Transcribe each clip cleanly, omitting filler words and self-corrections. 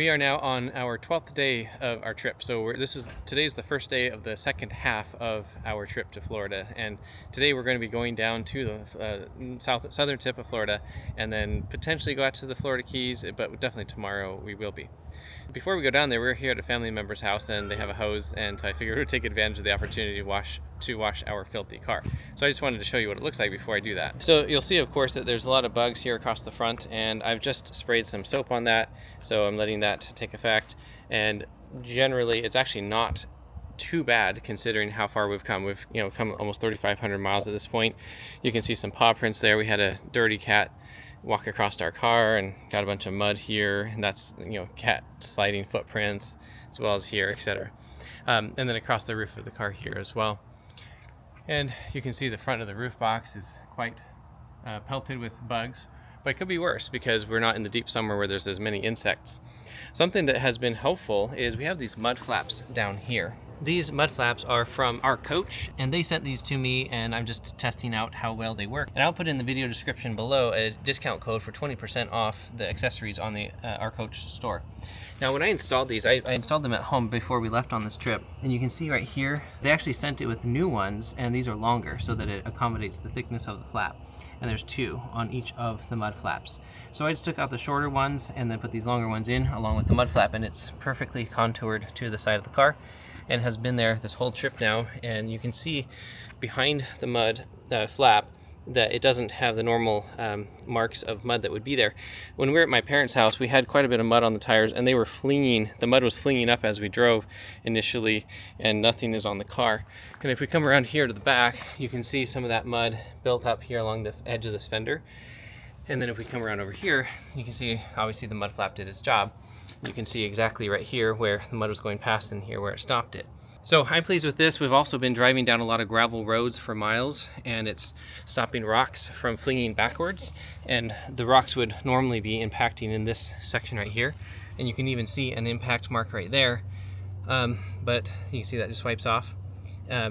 We are now on our 12th day of our trip. So today's the first day of the second half of our trip to Florida, and today we're going to be going down to the southern tip of Florida, and then potentially go out to the Florida Keys, but definitely tomorrow we will be. Before we go down there, we're here at a family member's house, and they have a hose, and so I figured we would take advantage of the opportunity to wash our filthy car. So I just wanted to show you what it looks like before I do that. So you'll see, of course, that there's a lot of bugs here across the front, and I've just sprayed some soap on that, so I'm letting that take effect. And generally, it's actually not too bad considering how far we've come. We've come almost 3,500 miles at this point. You can see some paw prints there. We had a dirty cat walk across our car and got a bunch of mud here, and that's cat sliding footprints, as well as here, etc. And then across the roof of the car here as well. And you can see the front of the roof box is quite pelted with bugs, but it could be worse because we're not in the deep summer where there's as many insects. Something that has been helpful is we have these mud flaps down here. These mud flaps are from Arcoche, and they sent these to me, and I'm just testing out how well they work. And I'll put in the video description below a discount code for 20% off the accessories on the Arcoche store. Now, when I installed these, I installed them at home before we left on this trip, and you can see right here, they actually sent it with new ones, and these are longer so that it accommodates the thickness of the flap. And there's two on each of the mud flaps. So I just took out the shorter ones and then put these longer ones in along with the mud flap, and it's perfectly contoured to the side of the car and has been there this whole trip now. And you can see behind the mud flap that it doesn't have the normal marks of mud that would be there. When we were at my parents' house, we had quite a bit of mud on the tires, and they were flinging, the mud was flinging up as we drove initially, and nothing is on the car. And if we come around here to the back, you can see some of that mud built up here along the edge of this fender. And then if we come around over here, you can see obviously the mud flap did its job. You can see exactly right here where the mud was going past and here where it stopped it. So I'm pleased with this. We've also been driving down a lot of gravel roads for miles, and it's stopping rocks from flinging backwards, and the rocks would normally be impacting in this section right here, and you can even see an impact mark right there, but you can see that just wipes off.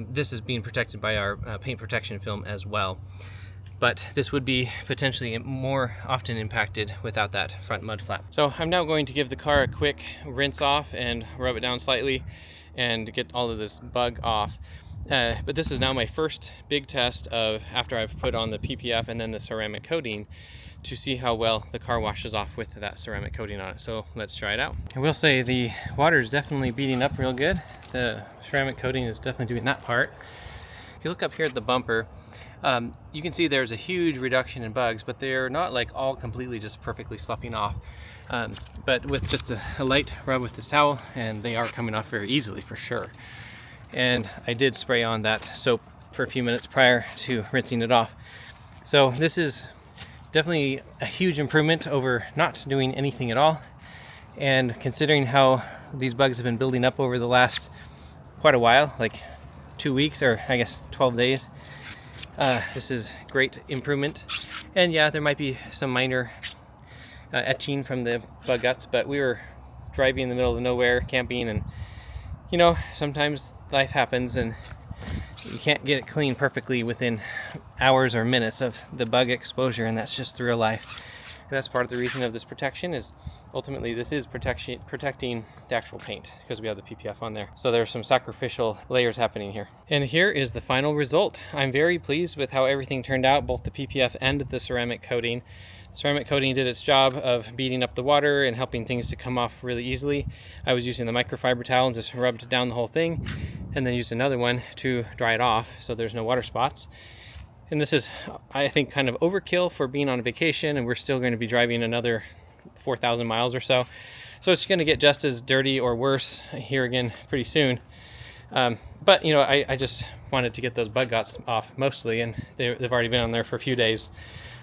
This is being protected by our paint protection film as well, but this would be potentially more often impacted without that front mud flap. So I'm now going to give the car a quick rinse off and rub it down slightly and get all of this bug off. But this is now my first big test of after I've put on the PPF and then the ceramic coating to see how well the car washes off with that ceramic coating on it. So let's try it out. I will say the water is definitely beating up real good. The ceramic coating is definitely doing that part. If you look up here at the bumper, you can see there's a huge reduction in bugs, but they're not like all completely just perfectly sloughing off. But with just a light rub with this towel, and they are coming off very easily for sure. And I did spray on that soap for a few minutes prior to rinsing it off. So this is definitely a huge improvement over not doing anything at all. And considering how these bugs have been building up over the last quite a while, like 2 weeks or I guess 12 days, this is great improvement. And yeah, there might be some minor etching from the bug guts, but we were driving in the middle of nowhere camping, and sometimes life happens and you can't get it clean perfectly within hours or minutes of the bug exposure, and that's just the real life. And that's part of the reason of this protection, is ultimately this is protecting the actual paint because we have the PPF on there. So there's some sacrificial layers happening here. And here is the final result. I'm very pleased with how everything turned out, both the PPF and the ceramic coating. The ceramic coating did its job of beating up the water and helping things to come off really easily. I was using the microfiber towel and just rubbed down the whole thing, and then used another one to dry it off so there's no water spots. And this is, I think, kind of overkill for being on a vacation, and we're still going to be driving another 4,000 miles or so. So it's going to get just as dirty or worse here again pretty soon. But I just wanted to get those bug guts off mostly, and they've already been on there for a few days.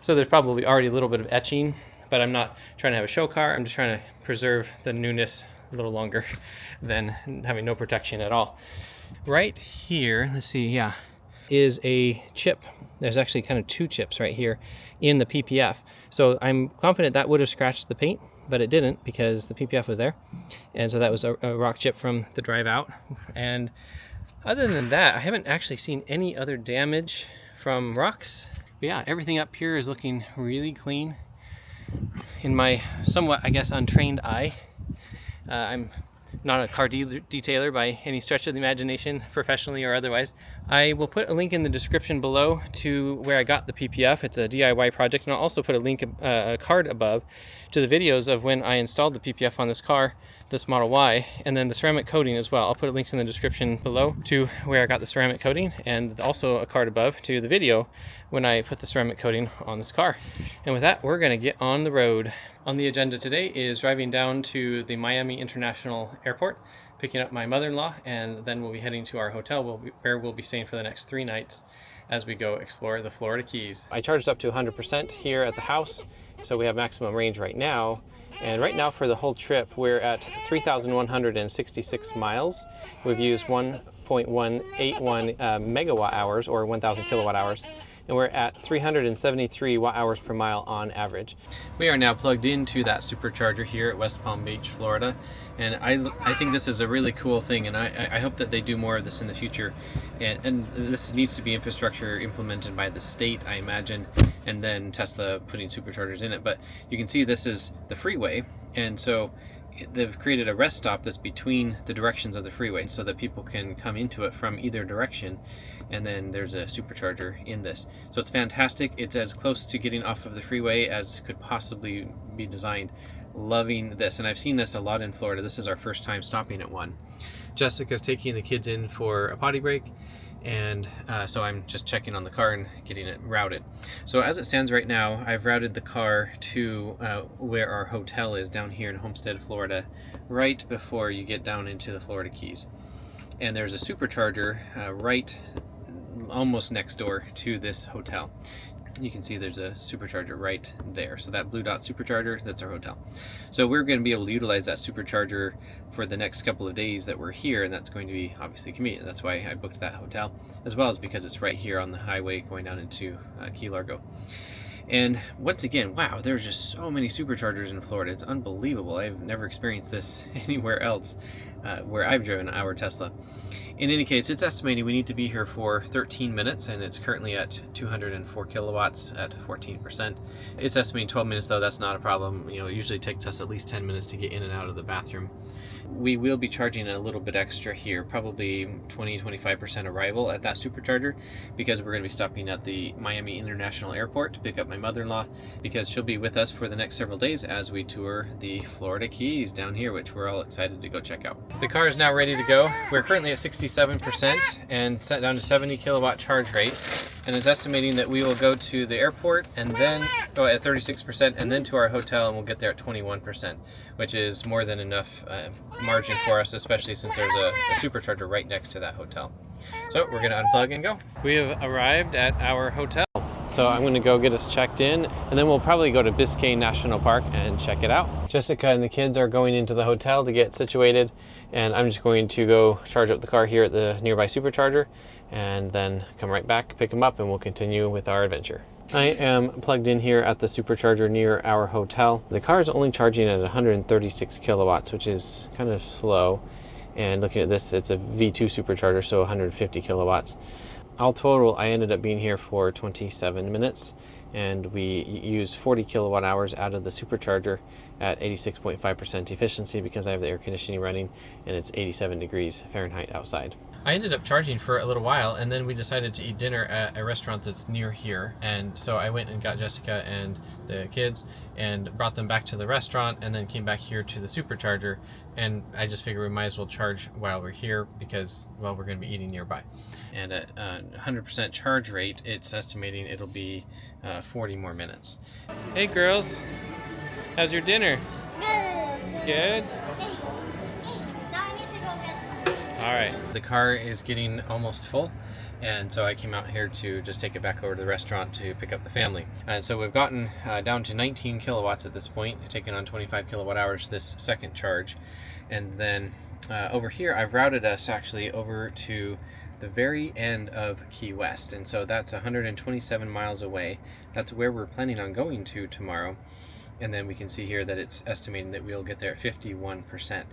So there's probably already a little bit of etching, but I'm not trying to have a show car. I'm just trying to preserve the newness a little longer than having no protection at all. Right here, let's see, yeah, is a chip. There's actually kind of two chips right here in the PPF. So I'm confident that would have scratched the paint, but it didn't because the PPF was there. And so that was a rock chip from the drive out. And other than that, I haven't actually seen any other damage from rocks. But yeah, everything up here is looking really clean in my somewhat, I guess, untrained eye. I'm not a car detailer by any stretch of the imagination, professionally or otherwise. I will put a link in the description below to where I got the PPF. It's a DIY project, and I'll also put a link, a card above, to the videos of when I installed the PPF on this car, this Model Y, and then the ceramic coating as well. I'll put links in the description below to where I got the ceramic coating, and also a card above to the video when I put the ceramic coating on this car. And with that, we're gonna get on the road. On the agenda today is driving down to the Miami International Airport, picking up my mother-in-law, and then we'll be heading to our hotel where we'll be staying for the next 3 nights as we go explore the Florida Keys. I charged up to 100% here at the house, so we have maximum range right now. And right now for the whole trip, we're at 3,166 miles. We've used 1.181 megawatt hours, or 1,000 kilowatt hours. And we're at 373 watt hours per mile on average. We are now plugged into that supercharger here at West Palm Beach, Florida. And I think this is a really cool thing, and I hope that they do more of this in the future. And this needs to be infrastructure implemented by the state, I imagine, and then Tesla putting superchargers in it. But you can see this is the freeway, and so they've created a rest stop that's between the directions of the freeway so that people can come into it from either direction, and then there's a supercharger in this. So it's fantastic. It's as close to getting off of the freeway as could possibly be designed. Loving this, and I've seen this a lot in Florida. This is our first time stopping at one. Jessica's taking the kids in for a potty break, and so I'm just checking on the car and getting it routed. So as it stands right now, I've routed the car to where our hotel is down here in Homestead, Florida, right before you get down into the Florida Keys. And there's a supercharger right almost next door to this hotel. You can see there's a supercharger right there. So that blue dot supercharger, that's our hotel. So we're going to be able to utilize that supercharger for the next couple of days that we're here, and that's going to be obviously convenient. That's why I booked that hotel, as well as because it's right here on the highway going down into Key Largo. And once again, wow, there's just so many superchargers in Florida. It's unbelievable. I've never experienced this anywhere else where I've driven our Tesla. In any case, it's estimating we need to be here for 13 minutes, and it's currently at 204 kilowatts at 14%. It's estimating 12 minutes, though. That's not a problem. You know, it usually takes us at least 10 minutes to get in and out of the bathroom. We will be charging a little bit extra here, probably 20-25% arrival at that supercharger, because we're going to be stopping at the Miami International Airport to pick up my mother-in-law, because she'll be with us for the next several days as we tour the Florida Keys down here, which we're all excited to go check out. The car is now ready to go. We're currently at 67% and set down to 70 kilowatt charge rate. And it's estimating that we will go to the airport and then go at 36% and then to our hotel, and we'll get there at 21%, which is more than enough margin for us, especially since there's a supercharger right next to that hotel. So we're going to unplug and go. We have arrived at our hotel. So I'm going to go get us checked in, and then we'll probably go to Biscayne National Park and check it out. Jessica and the kids are going into the hotel to get situated, and I'm just going to go charge up the car here at the nearby supercharger, and then come right back, pick them up, and we'll continue with our adventure. I am plugged in here at the supercharger near our hotel. The car is only charging at 136 kilowatts, which is kind of slow. And looking at this, it's a V2 supercharger, so 150 kilowatts. All total, I ended up being here for 27 minutes, and we used 40 kilowatt hours out of the supercharger at 86.5% efficiency because I have the air conditioning running, and it's 87 degrees Fahrenheit outside. I ended up charging for a little while, and then we decided to eat dinner at a restaurant that's near here, and so I went and got Jessica and the kids and brought them back to the restaurant, and then came back here to the supercharger, and I just figured we might as well charge while we're here because, well, we're going to be eating nearby. And at 100% charge rate, it's estimating it'll be 40 more minutes. Hey girls, how's your dinner? Good. Good? All right, the car is getting almost full, and so I came out here to just take it back over to the restaurant to pick up the family. And so we've gotten down to 19 kilowatts at this point, taking on 25 kilowatt hours this second charge. And then over here, I've routed us actually over to the very end of Key West, and so that's 127 miles away. That's where we're planning on going to tomorrow. And then we can see here that it's estimating that we'll get there at 51%.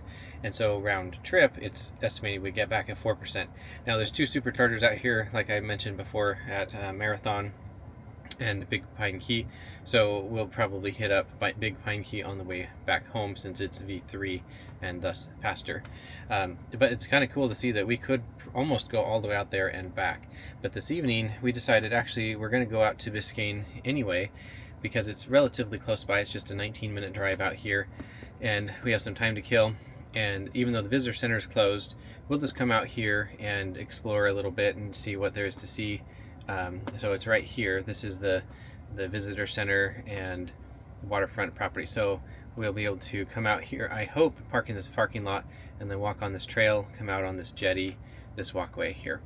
And so round trip, it's estimating we get back at 4%. Now there's two superchargers out here, like I mentioned before, at Marathon and Big Pine Key, so we'll probably hit up Big Pine Key on the way back home since it's V3 and thus faster. But it's kind of cool to see that we could almost go all the way out there and back. But this evening we decided actually we're going to go out to Biscayne anyway because it's relatively close by. It's just a 19-minute drive out here and we have some time to kill. And even though the visitor center is closed, we'll just come out here and explore a little bit and see what there is to see. So it's right here. This is the visitor center and waterfront property. So we'll be able to come out here, I hope, park in this parking lot and then walk on this trail, come out on this jetty, this walkway here.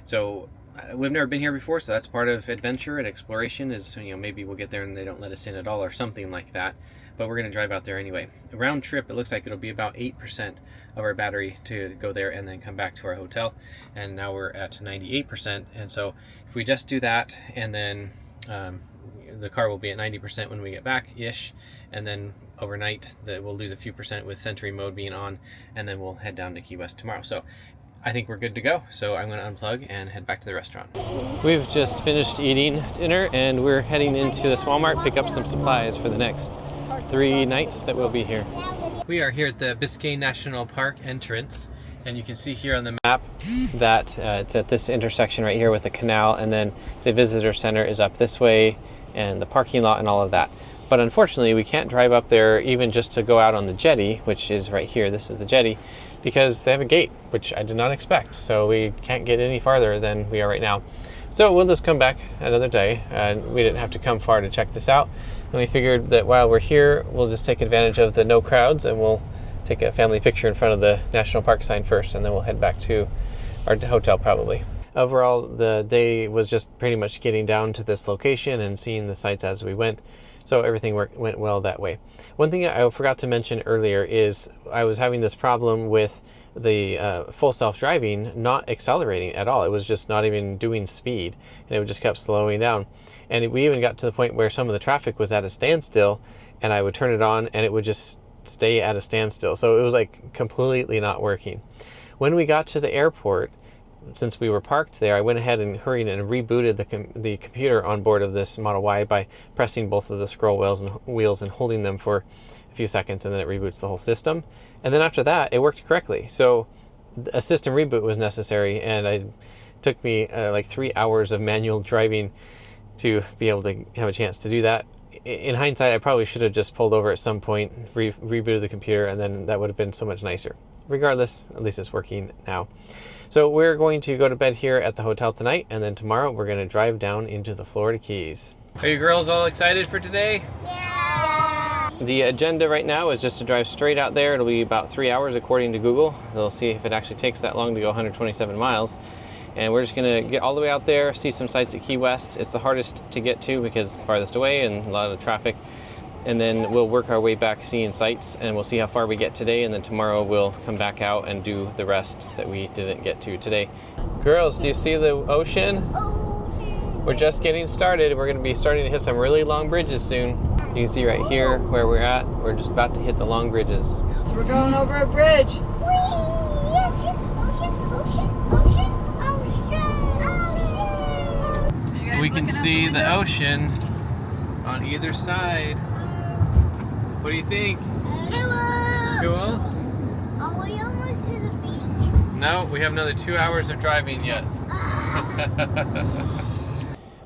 So we've never been here before, so that's part of adventure and exploration is, maybe we'll get there and they don't let us in at all or something like that. But we're going to drive out there anyway. Round trip, it looks like it'll be about 8% of our battery to go there and then come back to our hotel. And now we're at 98%. And so if we just do that and then the car will be at 90% when we get back-ish. And then overnight we'll lose a few percent with Sentry mode being on. And then we'll head down to Key West tomorrow. So I think we're good to go. So I'm going to unplug and head back to the restaurant. We've just finished eating dinner and we're heading into this Walmart, pick up some supplies for the next 3 nights that we'll be here. We are here at the Biscayne National Park entrance, and you can see here on the map that it's at this intersection right here with the canal, and then the visitor center is up this way and the parking lot and all of that. But unfortunately we can't drive up there even just to go out on the jetty, which is right here. This is the jetty, because they have a gate, which I did not expect. So we can't get any farther than we are right now. So we'll just come back another day. We didn't have to come far to check this out. And we figured that while we're here, we'll just take advantage of the no crowds and we'll take a family picture in front of the national park sign first, and then we'll head back to our hotel probably. Overall, the day was just pretty much getting down to this location and seeing the sights as we went. So everything went well that way. One thing I forgot to mention earlier is I was having this problem with the full self-driving not accelerating at all. It was just not even doing speed, and it just kept slowing down. And we even got to the point where some of the traffic was at a standstill, and I would turn it on and it would just stay at a standstill. So it was like completely not working. When we got to the airport, since we were parked there, I went ahead and hurried and rebooted the computer on board of this Model Y by pressing both of the scroll wheels and holding them for a few seconds, and then it reboots the whole system. And then after that, it worked correctly. So a system reboot was necessary, and it took me like 3 hours of manual driving to be able to have a chance to do that. In hindsight, I probably should have just pulled over at some point, rebooted the computer, and then that would have been so much nicer. Regardless, at least it's working now. So we're going to go to bed here at the hotel tonight, and then tomorrow we're going to drive down into the Florida Keys. Are you girls all excited for today? Yeah! The agenda right now is just to drive straight out there. It'll be about 3 hours according to Google. They'll see if it actually takes that long to go 127 miles. And we're just going to get all the way out there, see some sights at Key West. It's the hardest to get to because it's the farthest away and a lot of traffic. And then we'll work our way back seeing sights, and we'll see how far we get today, and then tomorrow we'll come back out and do the rest that we didn't get to today. Girls, do you see the ocean? We're just getting started. We're going to be starting to hit some really long bridges soon. You can see right here where we're at. We're just about to hit the long bridges. So we're going over a bridge. We can see the ocean on either side. What do you think? Cool? Are we almost to the beach? No, we have another 2 hours of driving yet.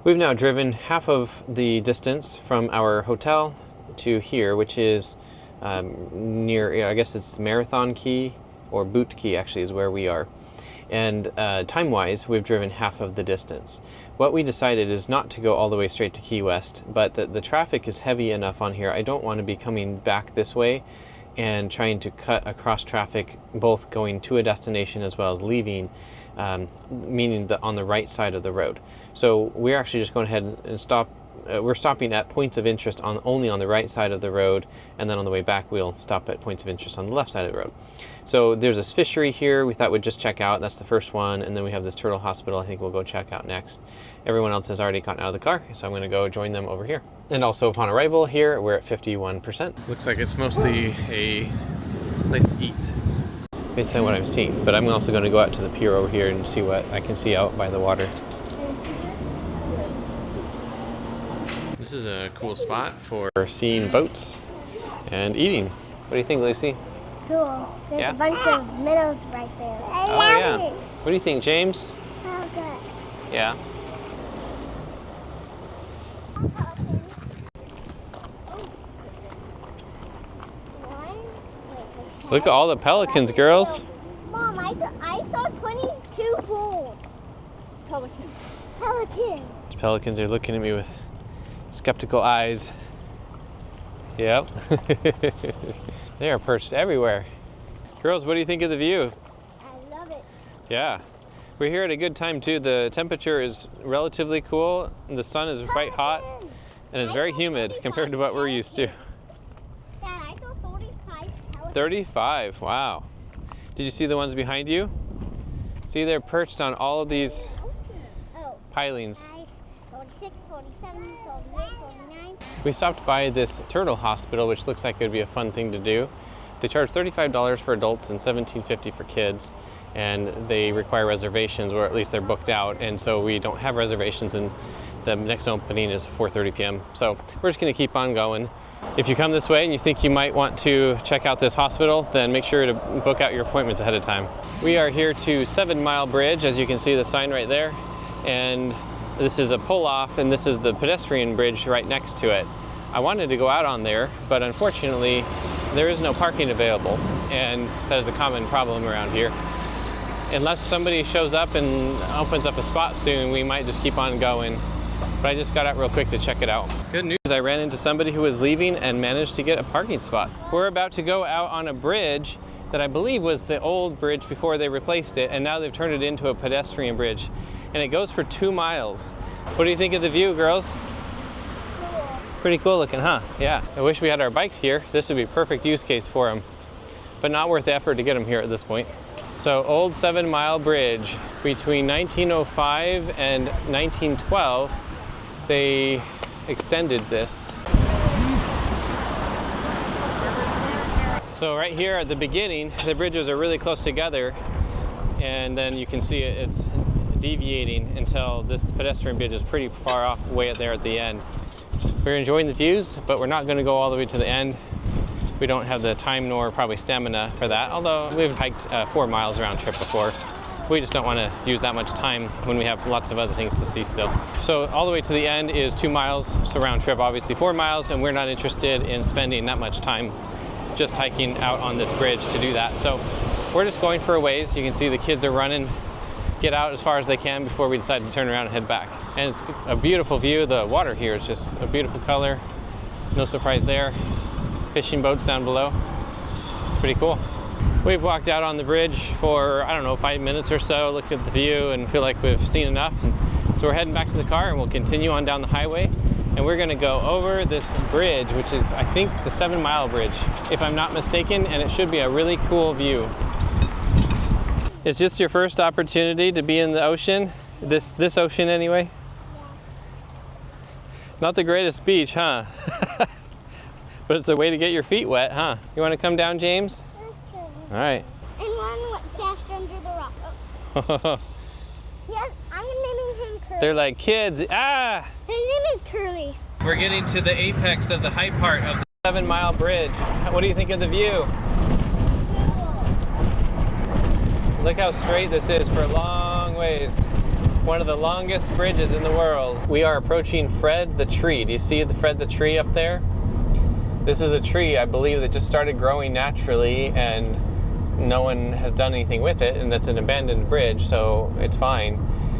We've now driven half of the distance from our hotel to here, which is near, I guess it's Marathon Key, or Boot Key actually is where we are. And time-wise, we've driven half of the distance. What we decided is not to go all the way straight to Key West, but the traffic is heavy enough on here. I don't want to be coming back this way and trying to cut across traffic, both going to a destination as well as leaving, meaning on the right side of the road. So we're actually just going ahead and stop. We're stopping at points of interest only on the right side of the road, and then on the way back we'll stop at points of interest on the left side of the road. So there's this fishery here we thought we'd just check out. That's the first one, and then we have this turtle hospital I think we'll go check out next. Everyone else has already gotten out of the car, so I'm going to go join them over here. And also upon arrival here we're at 51%. Looks like it's mostly a place to eat based on what I'm seeing, but I'm also going to go out to the pier over here and see what I can see out by the water. This is a cool spot for seeing boats and eating. What do you think, Lucy? Cool. There's Yeah? a bunch of minnows right there. Oh, yeah. What do you think, James? Oh, good. Yeah. Look at all the pelicans, girls. Mom, I saw 22 bulls. Pelicans. Pelicans. Pelicans are looking at me with skeptical eyes. Yep. They are perched everywhere. Girls, what do you think of the view? I love it. Yeah. We're here at a good time too. The temperature is relatively cool. The sun is quite hot and it's very humid compared to what we're used to. Dad, I saw 35 pelicans. 35, wow. Did you see the ones behind you? See, they're perched on all of these Oh, pilings. 46, 47, 48, 49. We stopped by this turtle hospital, which looks like it would be a fun thing to do. They charge $35 for adults and $17.50 for kids, and they require reservations, or at least they're booked out, and so we don't have reservations, and the next opening is 4:30 p.m. So we're just going to keep on going. If you come this way and you think you might want to check out this hospital, then make sure to book out your appointments ahead of time. We are here to 7 Mile Bridge, as you can see the sign right there, and this is a pull-off, and this is the pedestrian bridge right next to it. I wanted to go out on there, but unfortunately there is no parking available, and that is a common problem around here. Unless somebody shows up and opens up a spot soon, we might just keep on going. But I just got out real quick to check it out. Good news, I ran into somebody who was leaving and managed to get a parking spot. We're about to go out on a bridge that I believe was the old bridge before they replaced it, and now they've turned it into a pedestrian bridge. And it goes for 2 miles. What do you think of the view, girls? Cool. Pretty cool looking, huh? Yeah. I wish we had our bikes here. This would be a perfect use case for them, but not worth the effort to get them here at this point. So, old 7 Mile Bridge. Between 1905 and 1912, they extended this. So right here at the beginning, the bridges are really close together, and then you can see it's deviating until this pedestrian bridge is pretty far off way out there at the end. We're enjoying the views, but we're not going to go all the way to the end. We don't have the time nor probably stamina for that, although we've hiked 4 miles round trip before. We just don't want to use that much time when we have lots of other things to see still. So all the way to the end is 2 miles, so round trip obviously 4 miles, and we're not interested in spending that much time just hiking out on this bridge to do that. So we're just going for a ways. You can see the kids are running, get out as far as they can before we decide to turn around and head back. And it's a beautiful view. The water here is just a beautiful color. No surprise there. Fishing boats down below. It's pretty cool. We've walked out on the bridge for, I don't know, 5 minutes or so, looked at the view and feel like we've seen enough. So we're heading back to the car and we'll continue on down the highway. And we're gonna go over this bridge, which is, I think, the 7 Mile Bridge, if I'm not mistaken, and it should be a really cool view. Is this your first opportunity to be in the ocean? This ocean anyway? Yeah. Not the greatest beach, huh? But it's a way to get your feet wet, huh? You wanna come down, James? All right. And one dashed under the rock. Oh. Yes, I'm naming him Curly. They're like kids. Ah! His name is Curly. We're getting to the apex of the high part of the 7 Mile Bridge. What do you think of the view? Look how straight this is for a long ways. One of the longest bridges in the world. We are approaching Fred the tree. Do you see the Fred the tree up there? This is a tree, I believe, that just started growing naturally and no one has done anything with it, and that's an abandoned bridge, so it's fine.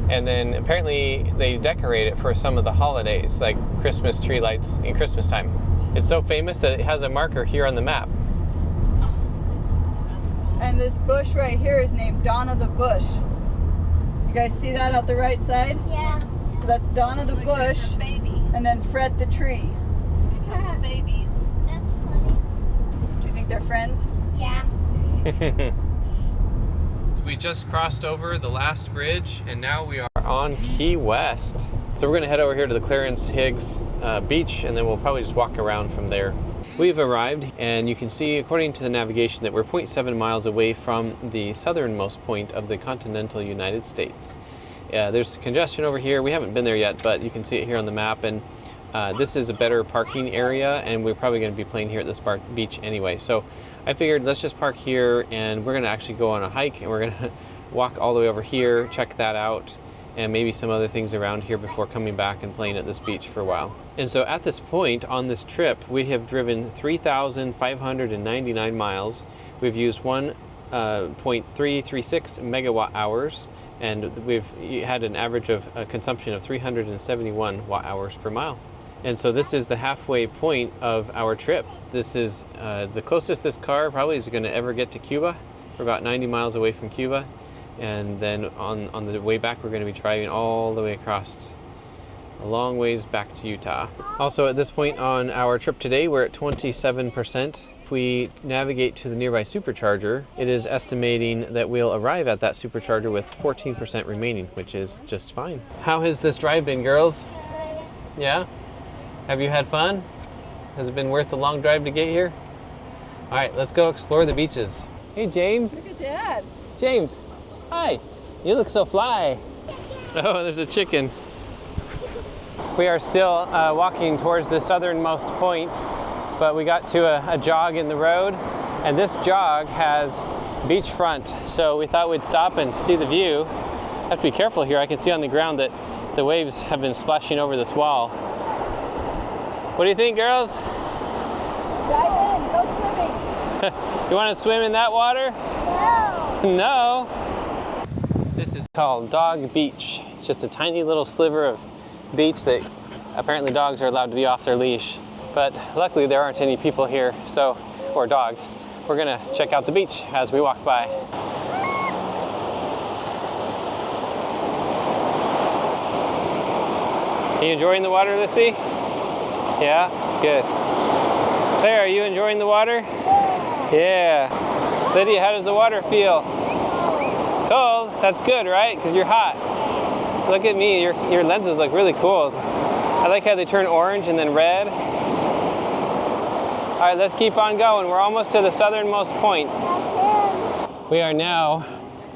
And then apparently they decorate it for some of the holidays, like Christmas tree lights in Christmas time. It's so famous that it has a marker here on the map. And this bush right here is named Donna the Bush. You guys see that out the right side? Yeah. So that's Donna the Bush, and then Fred the tree. Babies. That's funny. Do you think they're friends? Yeah. So we just crossed over the last bridge and now we are on Key West. So we're gonna head over here to the Clarence Higgs beach and then we'll probably just walk around from there. We've arrived and you can see according to the navigation that we're 0.7 miles away from the southernmost point of the continental United States. There's congestion over here. We haven't been there yet, but you can see it here on the map, and this is a better parking area, and we're probably going to be playing here at this beach anyway. So I figured let's just park here, and we're going to actually go on a hike, and we're going to walk all the way over here, check that out, and maybe some other things around here before coming back and playing at this beach for a while. And so at this point on this trip, we have driven 3,599 miles. We've used 1.336 megawatt hours, and we've had an average of a consumption of 371 watt hours per mile. And so this is the halfway point of our trip. This is the closest this car probably is going to ever get to Cuba. We're about 90 miles away from Cuba. And then on the way back, we're going to be driving all the way across a long ways back to Utah. Also, at this point on our trip today, we're at 27%. If we navigate to the nearby Supercharger, it is estimating that we'll arrive at that Supercharger with 14% remaining, which is just fine. How has this drive been, girls? Yeah? Have you had fun? Has it been worth the long drive to get here? All right, let's go explore the beaches. Hey, James. Look at Dad. James. Hi, you look so fly. Oh, there's a chicken. We are still walking towards the southernmost point, but we got to a jog in the road, and this jog has beachfront, so we thought we'd stop and see the view. I have to be careful here. I can see on the ground that the waves have been splashing over this wall. What do you think, girls? Dive in, go swimming. You want to swim in that water? No. No. This is called Dog Beach. It's just a tiny little sliver of beach that apparently dogs are allowed to be off their leash. But luckily there aren't any people here, or dogs. We're gonna check out the beach as we walk by. Are you enjoying the water, Lissy? Yeah? Good. Claire, are you enjoying the water? Yeah. Lydia, how does the water feel? Cold? That's good, right? Because you're hot. Look at me, your lenses look really cool. I like how they turn orange and then red. All right, let's keep on going. We're almost to the southernmost point. We are now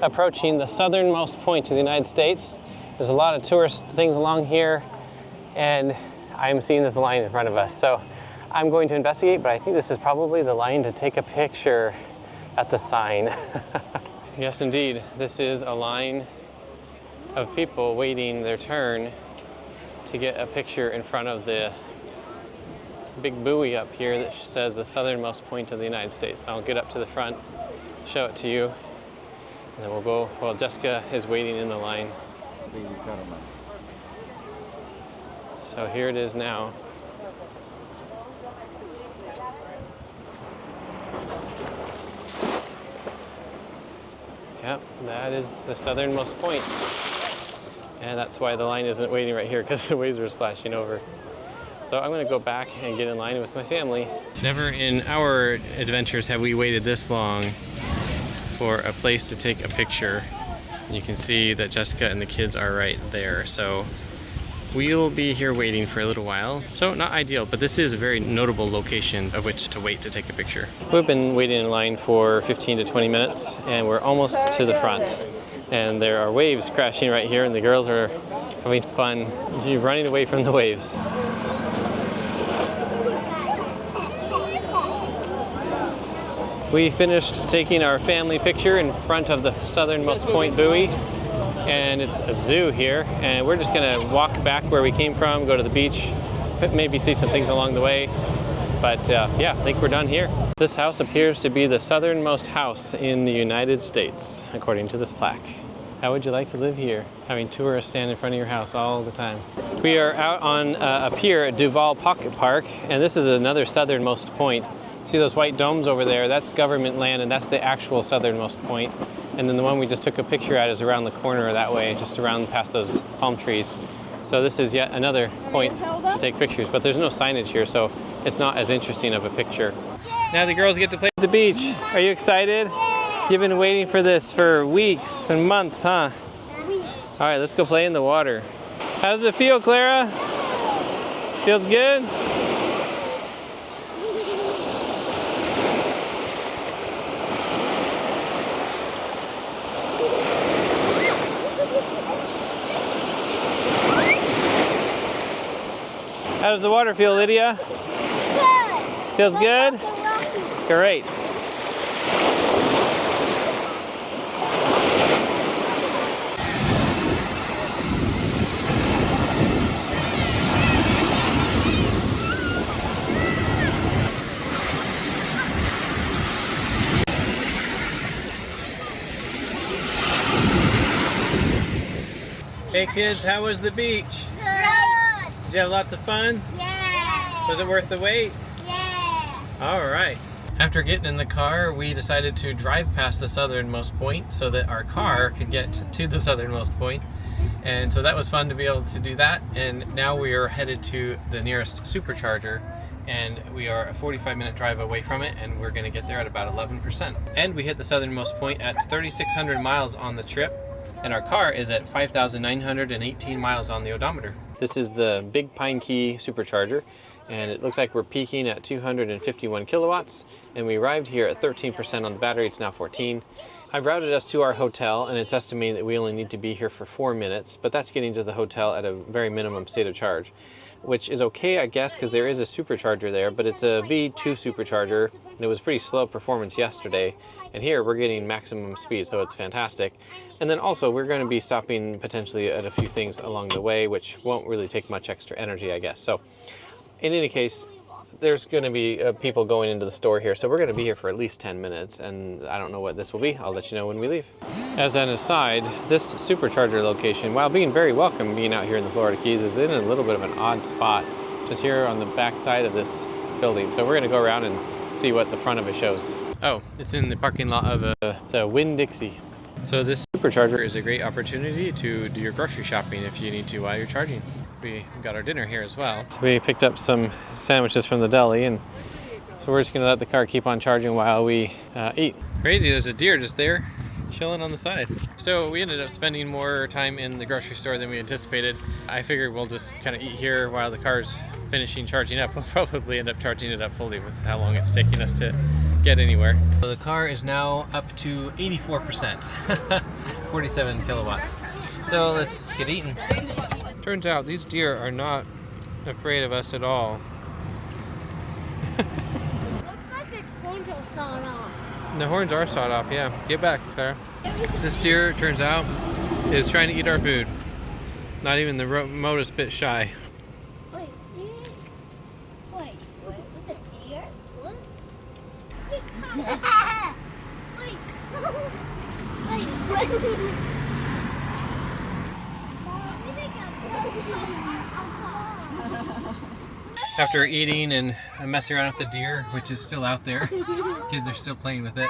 approaching the southernmost point of the United States. There's a lot of tourist things along here, and I'm seeing this line in front of us. So I'm going to investigate, but I think this is probably the line to take a picture at the sign. Yes, indeed. This is a line of people waiting their turn to get a picture in front of the big buoy up here that says the southernmost point of the United States. I'll get up to the front, show it to you, and then we'll go. Well, Jessica is waiting in the line. So here it is now. Yep, that is the southernmost point. And that's why the line isn't waiting right here, because the waves are splashing over. So I'm going to go back and get in line with my family. Never in our adventures have we waited this long for a place to take a picture. You can see that Jessica and the kids are right there. So we'll be here waiting for a little while. So not ideal, but this is a very notable location of which to wait to take a picture. We've been waiting in line for 15 to 20 minutes, and we're almost to the front. And there are waves crashing right here, and the girls are having fun running away from the waves. We finished taking our family picture in front of the southernmost point buoy, and it's a zoo here, and we're just gonna walk back where we came from, go to the beach, maybe see some things along the way. But yeah, I think we're done here. This house appears to be the southernmost house in the United States, according to this plaque. How would you like to live here, having tourists stand in front of your house all the time? We are out on a pier at Duval Pocket Park, and this is another southernmost point. See those white domes over there? That's government land, and that's the actual southernmost point. And then the one we just took a picture at is around the corner that way, just around past those palm trees. So this is yet another point to take pictures, but there's no signage here, so it's not as interesting of a picture. Now the girls get to play at the beach. Are you excited? You've been waiting for this for weeks and months, huh? All right, let's go play in the water. How does it feel, Clara? Feels good? How does the water feel, Lydia? Good. Feels good? Great. Hey kids, how was the beach? Good. Did you have lots of fun? Yeah. Was it worth the wait? Yeah. All right. After getting in the car, we decided to drive past the southernmost point so that our car could get to the southernmost point. And so that was fun to be able to do that. And now we are headed to the nearest Supercharger, and we are a 45-minute drive away from it, and we're gonna get there at about 11%. And we hit the southernmost point at 3,600 miles on the trip, and our car is at 5,918 miles on the odometer. This is the Big Pine Key Supercharger, and it looks like we're peaking at 251 kilowatts, and we arrived here at 13% on the battery. It's now 14. I've routed us to our hotel, and it's estimating that we only need to be here for 4 minutes, but that's getting to the hotel at a very minimum state of charge, which is okay, I guess, because there is a supercharger there, but it's a V2 supercharger, and it was pretty slow performance yesterday, and here we're getting maximum speed, so it's fantastic. And then also we're going to be stopping potentially at a few things along the way, which won't really take much extra energy, I guess. So in any case, there's going to be people going into the store here, so we're going to be here for at least 10 minutes, and I don't know what this will be. I'll let you know when we leave. As an aside, this supercharger location, while being very welcome being out here in the Florida Keys, is in a little bit of an odd spot, just here on the back side of this building. So we're going to go around and see what the front of it shows. Oh, it's in the parking lot of a Winn-Dixie. So this supercharger is a great opportunity to do your grocery shopping if you need to while you're charging. We got our dinner here as well. So we picked up some sandwiches from the deli, and so we're just gonna let the car keep on charging while we eat. Crazy, there's a deer just there chilling on the side. So we ended up spending more time in the grocery store than we anticipated. I figured we'll just kind of eat here while the car's finishing charging up. We'll probably end up charging it up fully with how long it's taking us to get anywhere. So the car is now up to 84%, 47 kilowatts. So let's get eating. Turns out these deer are not afraid of us at all. Looks like its horns are sawed off. The horns are sawed off, yeah. Get back, Clara. This deer, turns out, is trying to eat our food. Not even the remotest bit shy. Wait, was it deer? What? Wait. After eating and messing around with the deer, which is still out there, kids are still playing with it,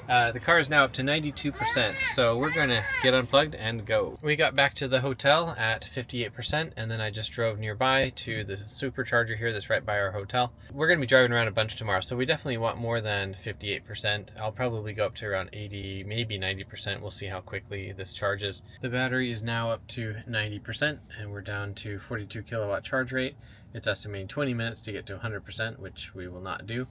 the car is now up to 92%, so we're gonna get unplugged and go. We got back to the hotel at 58%, and then I just drove nearby to the supercharger here that's right by our hotel. We're gonna be driving around a bunch tomorrow, so we definitely want more than 58%. I'll probably go up to around 80, maybe 90%. We'll see how quickly this charges. The battery is now up to 90%, and we're down to 42 kilowatt charge rate. It's estimating 20 minutes to get to 100%, which we will not do.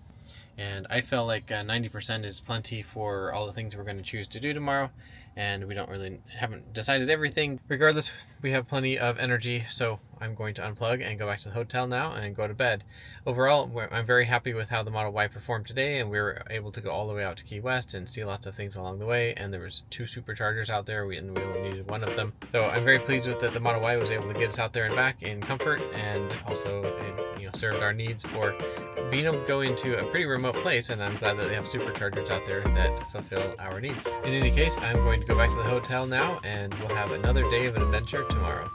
And I felt like 90% is plenty for all the things we're going to choose to do tomorrow, and we haven't decided everything. Regardless, we have plenty of energy, so I'm going to unplug and go back to the hotel now and go to bed. Overall, I'm very happy with how the Model Y performed today, and we were able to go all the way out to Key West and see lots of things along the way, and there was 2 superchargers out there, and we only needed 1 of them. So I'm very pleased with that the Model Y was able to get us out there and back in comfort, and also it served our needs for being able to go into a pretty remote place, and I'm glad that they have superchargers out there that fulfill our needs. In any case, I'm going to go back to the hotel now, and we'll have another day of an adventure tomorrow.